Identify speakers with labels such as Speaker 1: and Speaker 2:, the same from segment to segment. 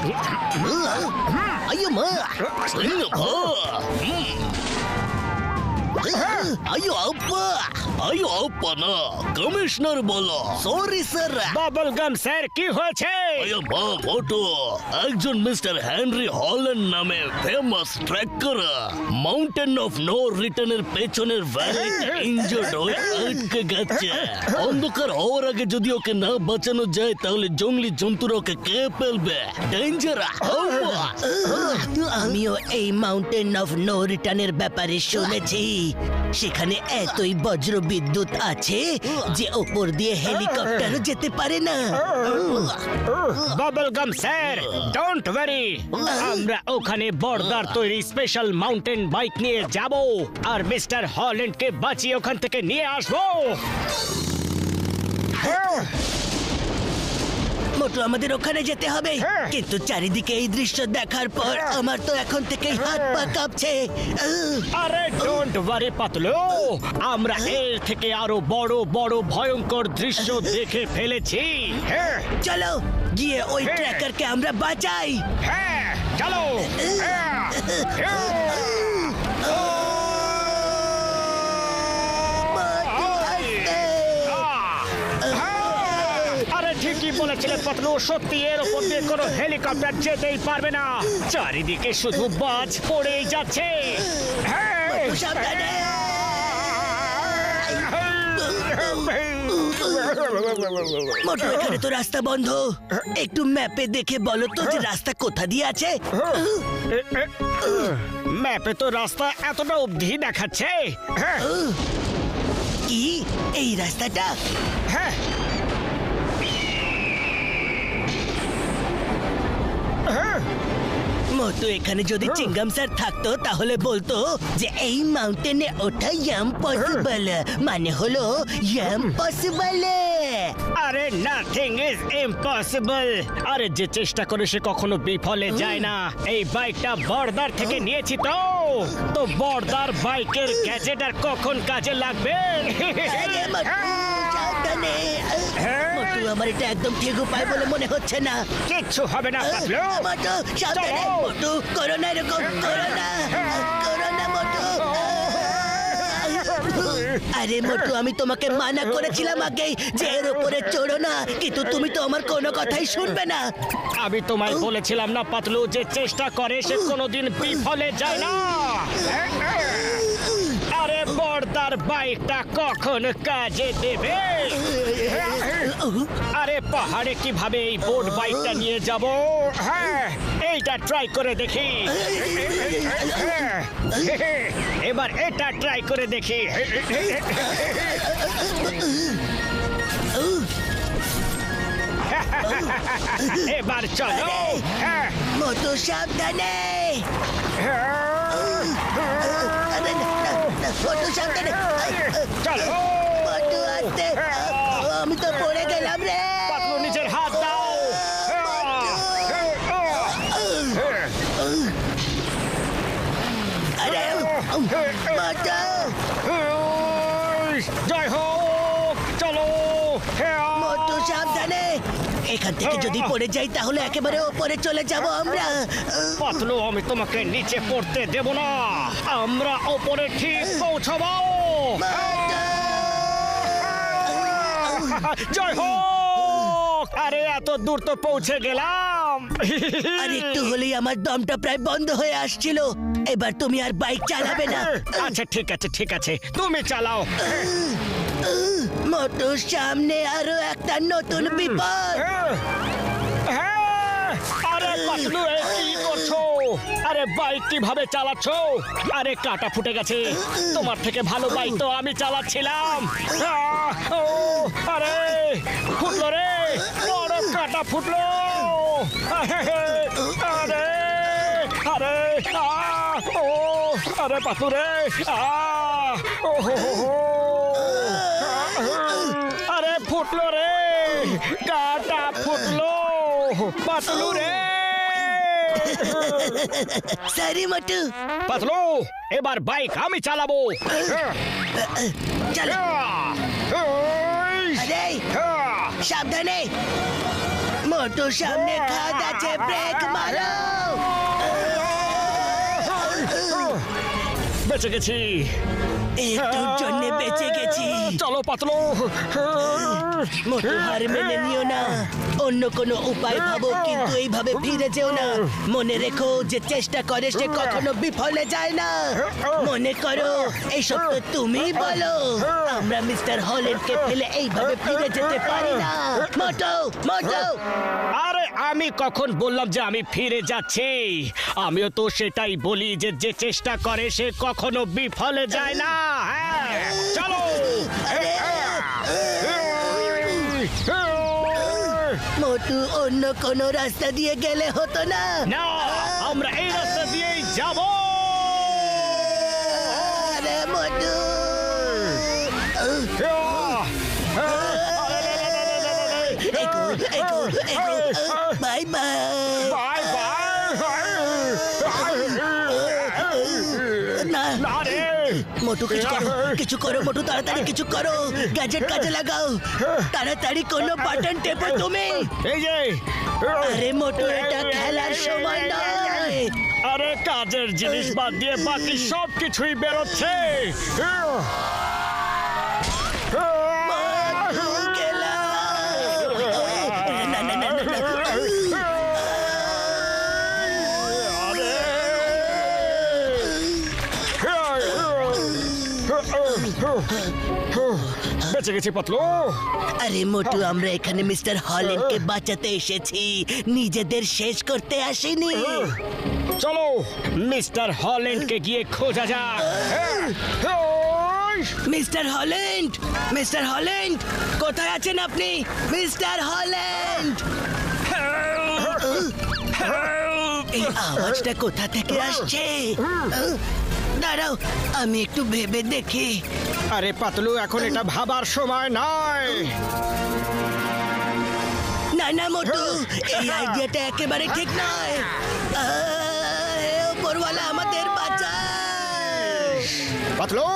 Speaker 1: अयो माँ अयो अप्पा ना कमिश्नर बोलो sorry sir
Speaker 2: bubble gum sir কি হয়েছে
Speaker 1: अयो माँ मोटो একজন মিস্টার হেনরি হল্যান্ড নামে famous trekker mountain of no রিটার্নের পেছনের ভ্যালিতে ইনজুর্ড হয়ে আটকে গেছে অন্ধকার হওয়ার আগে যদি ওকে না বাঁচানো যায় তাহলে জঙ্গলি জন্তুরা ওকে খেয়ে ফেলবে ডেঞ্জার
Speaker 3: আমিও এই মাউন্টেন অফ নো রিটার্নের ব্যাপারে শুনেছি সেখানে এতই বজ্র বিদ্যুৎ আছে যে ওপর দিয়ে হেলিকপ্টারও যেতে পারে না
Speaker 2: bubble gum sir don't worry আমরা ওখানে বর্ডার তৈরি স্পেশাল মাউন্টেন বাইক নিয়ে যাব আর মিস্টার হল্যান্ডকে বাঁচিয়ে ওখান থেকে নিয়ে আসবো
Speaker 3: মোটু আমাদের ওখানে যেতে হবে কিন্তু চারিদিকে এই দৃশ্য দেখার পর আমার তো এখন থেকে হাত পা কাঁপছে
Speaker 2: আরে ডোন্ট ওয়ারি পাতলু আমরা এর থেকে আরো বড় বড় ভয়ঙ্কর দৃশ্য দেখে ফেলেছি হ্যাঁ
Speaker 3: চলো গিয়ে ওই ট্র্যাকারকে আমরা বাঁচাই
Speaker 2: হ্যাঁ চলো আরে ঠিকই বলেছিলেন পাতলু সত্যি এর উপর দিয়ে কোনো হেলিকপ্টার যেতেই পারবে না চারিদিকে শুধু বাজ পড়েই যাচ্ছে
Speaker 3: সাবধানে মোটু এখানে তো রাস্তা বন্ধ একটু ম্যাপে দেখে বলো তো যে রাস্তা কোথা দিয়ে আছে
Speaker 2: ম্যাপে তো রাস্তা এতটা অবধি দেখাচ্ছে
Speaker 3: কি এই রাস্তাটা
Speaker 2: হ্যাঁ
Speaker 3: মোটু এখানে যদি চিঙ্গাম স্যার থাকতো তাহলে বলতো যে এই মাউন্টেনে ওঠা ইম্পসিবল মানে হলো ইম্পসিবল
Speaker 2: আরে নাথিং ইজ ইম্পসিবল আরে যে চেষ্টা করে সে কখনো বিফলে যায় না এই বাইকটা বর্ডার থেকে নিয়েছি তো বর্ডার বাইকের গ্যাজেট আর কখন কাজে লাগবে
Speaker 3: আরে মোটু সাবধানে মোটু আমার এটা একদম ঠিক উপায় বলে মনে হচ্ছে না
Speaker 2: কিচ্ছু হবে না পাতলু
Speaker 3: মোটু সাবধানে মোটু করোনা এরকম করোনা মোটু আরে মোটু আমি তোমাকে মানা করেছিলাম আগেই যে এর উপরে চড়ো না কিন্তু তুমি তো আমার কোনো কথাই শুনবে না
Speaker 2: আমি তোমায় বলেছিলাম না পাতলু যে চেষ্টা করে সে কোনোদিন বিফলে যায় না আরে বর্ডার বাইকটা কখন কাজে দেবে আরে পাহাড়ে কিভাবে এই বোট বাইকটা নিয়ে যাব হ্যাঁ এইটা ট্রাই করে দেখি এবার এটা ট্রাই করে দেখি এবার চলো
Speaker 3: মোটু সাবধানে মোটু সাবধানে
Speaker 2: চলো
Speaker 3: মোটু আস্তে আমি তো পড়ে গেলাম রে
Speaker 2: পাতলু নিজের হাত দাও
Speaker 3: আরে মোটু
Speaker 2: জয় হোক চলো
Speaker 3: মোটু সাবধানে এখান থেকে যদি পড়ে যাই তাহলে একেবারে ওপরে চলে যাব আমরা
Speaker 2: পাতলু আমি তোমাকে নিচে পড়তে দেব না আমরা ওপরে ঠিক পৌঁছাবো জয় হোক আরে এত দূর তো পৌঁছে গেলাম
Speaker 3: আর একটু হলেই আমার দমটা প্রায় বন্ধ হয়ে আসছিল এবার তুমি আর বাইক চালাবে না
Speaker 2: আচ্ছা ঠিক আছে তুমি চালাও
Speaker 3: মোটু সামনে আরো একটা নতুন বিপদ
Speaker 2: আরে পাতলু কি করছো আরে বাইক কিভাবে চালাচ্ছ আরে কাটা ফুটে গেছে তোমার থেকে ভালো বাইক তো আমি চালাচ্ছিলাম আরে ফুটলো রে বড় কাটা ফুটলো আরে আরে ও আরে পাতলু রে আরে ফুটলো রে কাটা ফুটলো পাতলু রে
Speaker 3: সরি মোটু
Speaker 2: পাতলু এবার বাইক আমি চালাবো
Speaker 3: চলো আরে সাবধানে মোটু সামনে খাদ আছে, ব্রেক মারো।
Speaker 2: বেঁচে গেছি।
Speaker 3: একটুর জন্য বেঁচে গেছি।
Speaker 2: চলো পাতলু।
Speaker 3: মোটু হার মেনে নিও না, অন্য কোনো উপায় ভাবো, কিন্তু এইভাবে ফিরে যেও না। মনে রেখো, যে চেষ্টা করে সে কখনো বিফলে যায় না। মনে করো, এইসব তো তুমি বলো। আমরা মিস্টার হল্যান্ডকে ফেলে এইভাবে ফিরে যেতে পারি না। মোটু, মোটু।
Speaker 2: আরে আমি কখন বললাম যে আমি ফিরে যাচ্ছি? আমিও তো সেটাই বলি যে যে চেষ্টা করে সে কখনো বিফলে যায় না। হ্যাঁ, চলো।
Speaker 3: মোটু, অন্য কোনো রাস্তা দিয়ে গেলে হতো না?
Speaker 2: না, আমরা এই রাস্তা দিয়েই যাব।
Speaker 3: আরে মোটু। এগো, এগো, এগো। Bye bye.
Speaker 2: Bye bye.
Speaker 3: না,
Speaker 2: না রে।
Speaker 3: মোটু কিছু করো, কিছু করো মোটু, তাড়াতাড়ি কিছু করো। গ্যাজেট কাজে লাগাও, তাড়াতাড়ি কোনো বাটন টেপো তুমি।
Speaker 2: এই যে।
Speaker 3: আরে মোটু, এটা খেলার সময় নয়।
Speaker 2: আরে কাজের জিনিস বাদ দিয়ে বাকি সব কিছুই বেরোচ্ছে।
Speaker 3: মোটু গেলাম। না, না, না, না, না।
Speaker 2: বেঁচে গেছি পাতলু।
Speaker 3: আরে মোটু, আমরা এখানে মিস্টার হল্যান্ডকে বাঁচাতে এসেছি, নিজেদের শেষ করতে আসিনি।
Speaker 2: চলো মিস্টার হল্যান্ডকে গিয়ে খোঁজা যাক।
Speaker 3: মিস্টার হল্যান্ড, মিস্টার হল্যান্ড, কোথায় আছেন আপনি? মিস্টার হল্যান্ড, এই আওয়াজটা কোথা থেকে আসছে? দাঁড়াও, আমি একটু ভেবে দেখি।
Speaker 2: আরে পাতলু, এখন এটা ভাবার সময় নয়।
Speaker 3: না না মোটু, এই আইডিয়াটা একেবারে ঠিক নয়। ওপরওয়ালা আমাদের বাঁচাও।
Speaker 2: পাতলু,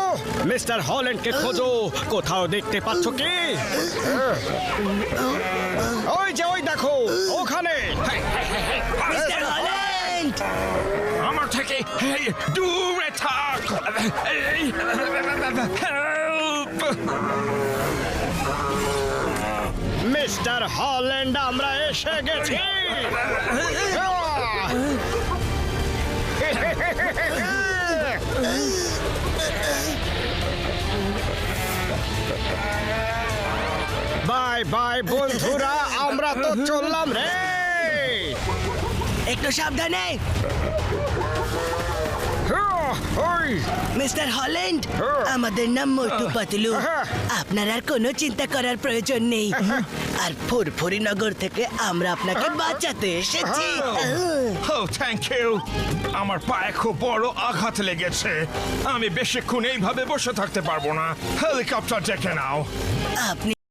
Speaker 2: মিস্টার হল্যান্ডকে খোঁজো। কোথাও দেখতে পাচ্ছ কি? ওই যে, ওই দেখো ওখানে।
Speaker 3: মিস্টার হল্যান্ড,
Speaker 4: আমার থেকে দূরে থাক। হেল্প!
Speaker 2: মিস্টার হল্যান্ড, আমরা এসে গেছি। বাই বাই বন্ধুরা, আমরা তো চললাম রে।
Speaker 3: একটু সাবধানে।
Speaker 2: ওই
Speaker 3: মিস্টার হল্যান্ড, আমাদের নাম মোটু পাতলু। আপনার আর কোনো চিন্তা করার প্রয়োজন নেই। আর ফুরফুরি নগর থেকে আমরা আপনাকে বাঁচাতে এসেছি।
Speaker 4: ও থ্যাংক ইউ। আমার পায়ে খুব বড় আঘাত লেগেছে, আমি বেশিক্ষণ এইভাবে বসে থাকতে পারবো না। হেলিকপ্টার ডেকে নাও।
Speaker 3: আপনি